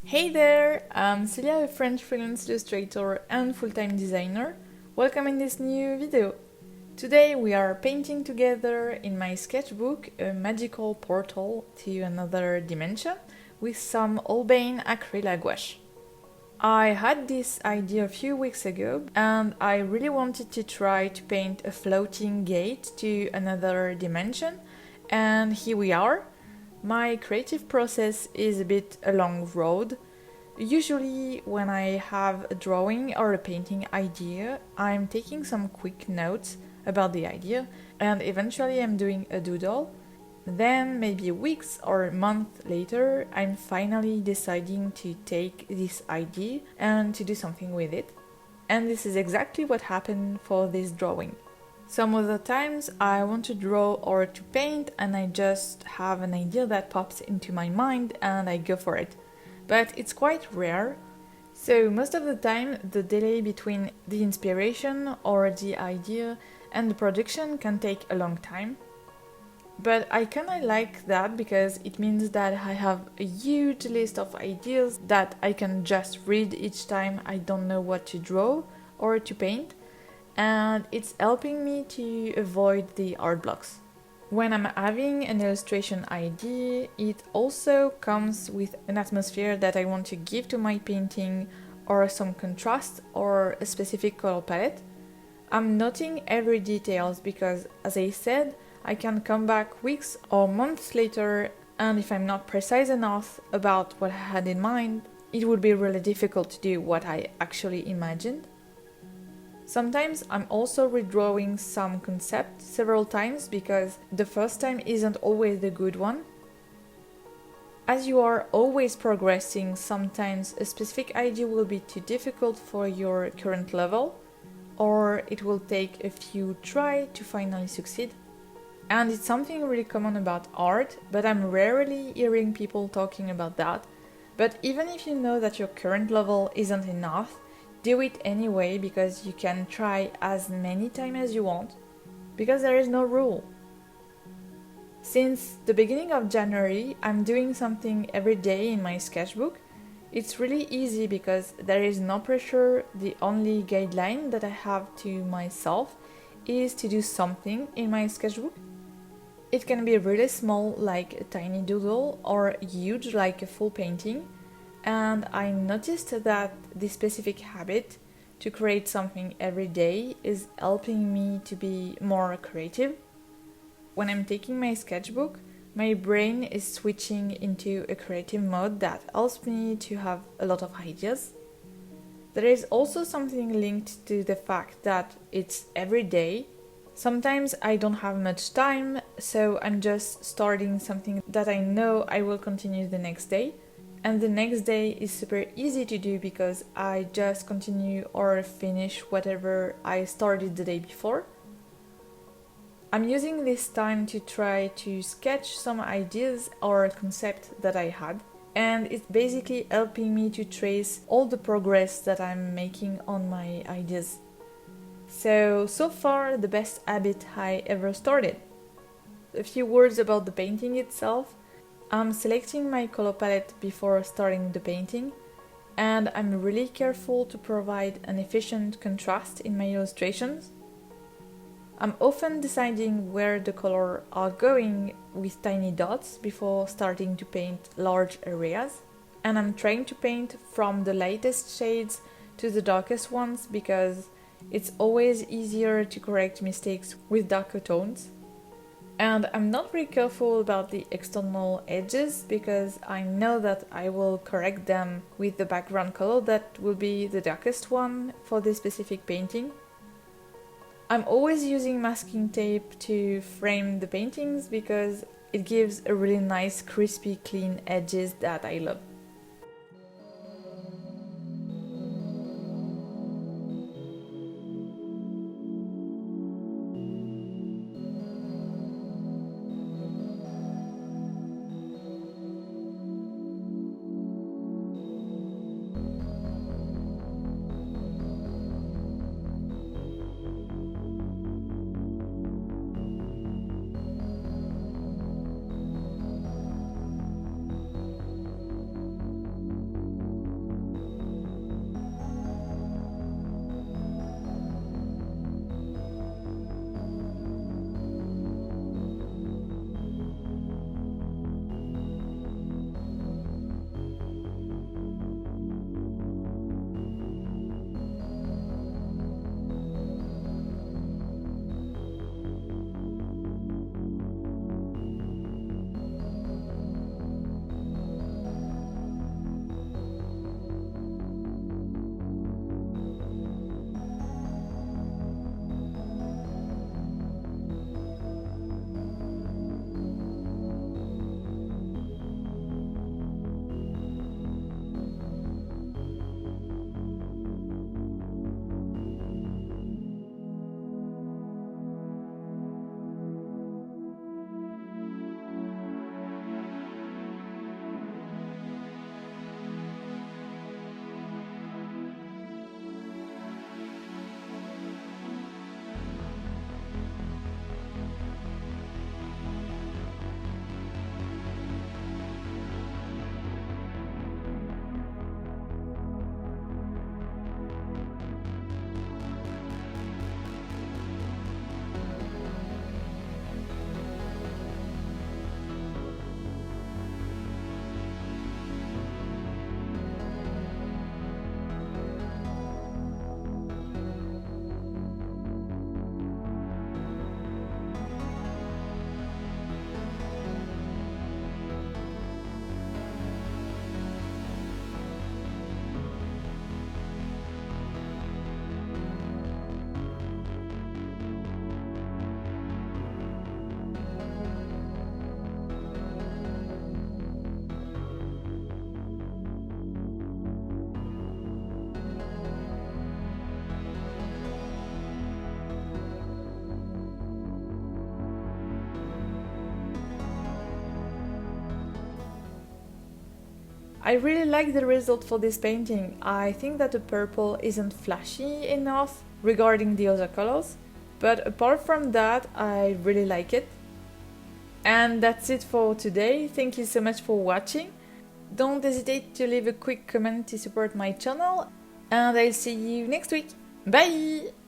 Hey there, I'm Celia, a French freelance illustrator and full-time designer. Welcome in this new video. Today we are painting together in my sketchbook a magical portal to another dimension with some Holbein Acryla gouache. I had this idea a few weeks ago and I really wanted to try to paint a floating gate to another dimension, and here we are. My creative process is a bit a long road. Usually when I have a drawing or a painting idea, I'm taking some quick notes about the idea and eventually I'm doing a doodle. Then maybe weeks or a month later, I'm finally deciding to take this idea and to do something with it. And this is exactly what happened for this drawing. Some of the times I want to draw or to paint and I just have an idea that pops into my mind and I go for it. But it's quite rare. So most of the time the delay between the inspiration or the idea and the production can take a long time. But I kinda like that because it means that I have a huge list of ideas that I can just read each time I don't know what to draw or to paint. And it's helping me to avoid the art blocks. When I'm having an illustration idea, it also comes with an atmosphere that I want to give to my painting or some contrast or a specific color palette. I'm noting every details because, as I said, I can come back weeks or months later, and if I'm not precise enough about what I had in mind, it would be really difficult to do what I actually imagined. Sometimes I'm also redrawing some concept several times because the first time isn't always the good one. As you are always progressing, sometimes a specific idea will be too difficult for your current level, or it will take a few tries to finally succeed. And it's something really common about art, but I'm rarely hearing people talking about that. But even if you know that your current level isn't enough, do it anyway because you can try as many times as you want, because there is no rule. Since the beginning of January, I'm doing something every day in my sketchbook. It's really easy because there is no pressure. The only guideline that I have to myself is to do something in my sketchbook. It can be really small, like a tiny doodle, or huge, like a full painting. And I noticed that this specific habit to create something every day is helping me to be more creative. When I'm taking my sketchbook, my brain is switching into a creative mode that helps me to have a lot of ideas. There is also something linked to the fact that it's every day. Sometimes I don't have much time, so I'm just starting something that I know I will continue the next day. And the next day is super easy to do because I just continue or finish whatever I started the day before. I'm using this time to try to sketch some ideas or concepts that I had, and it's basically helping me to trace all the progress that I'm making on my ideas. So far the best habit I ever started. A few words about the painting itself. I'm selecting my color palette before starting the painting, and I'm really careful to provide an efficient contrast in my illustrations. I'm often deciding where the colors are going with tiny dots before starting to paint large areas, and I'm trying to paint from the lightest shades to the darkest ones because it's always easier to correct mistakes with darker tones. And I'm not very careful about the external edges because I know that I will correct them with the background color that will be the darkest one for this specific painting. I'm always using masking tape to frame the paintings because it gives a really nice crispy clean edges that I love. I really like the result for this painting. I think that the purple isn't flashy enough regarding the other colors, but apart from that, I really like it. And that's it for today. Thank you so much for watching. Don't hesitate to leave a quick comment to support my channel, and I'll see you next week. Bye!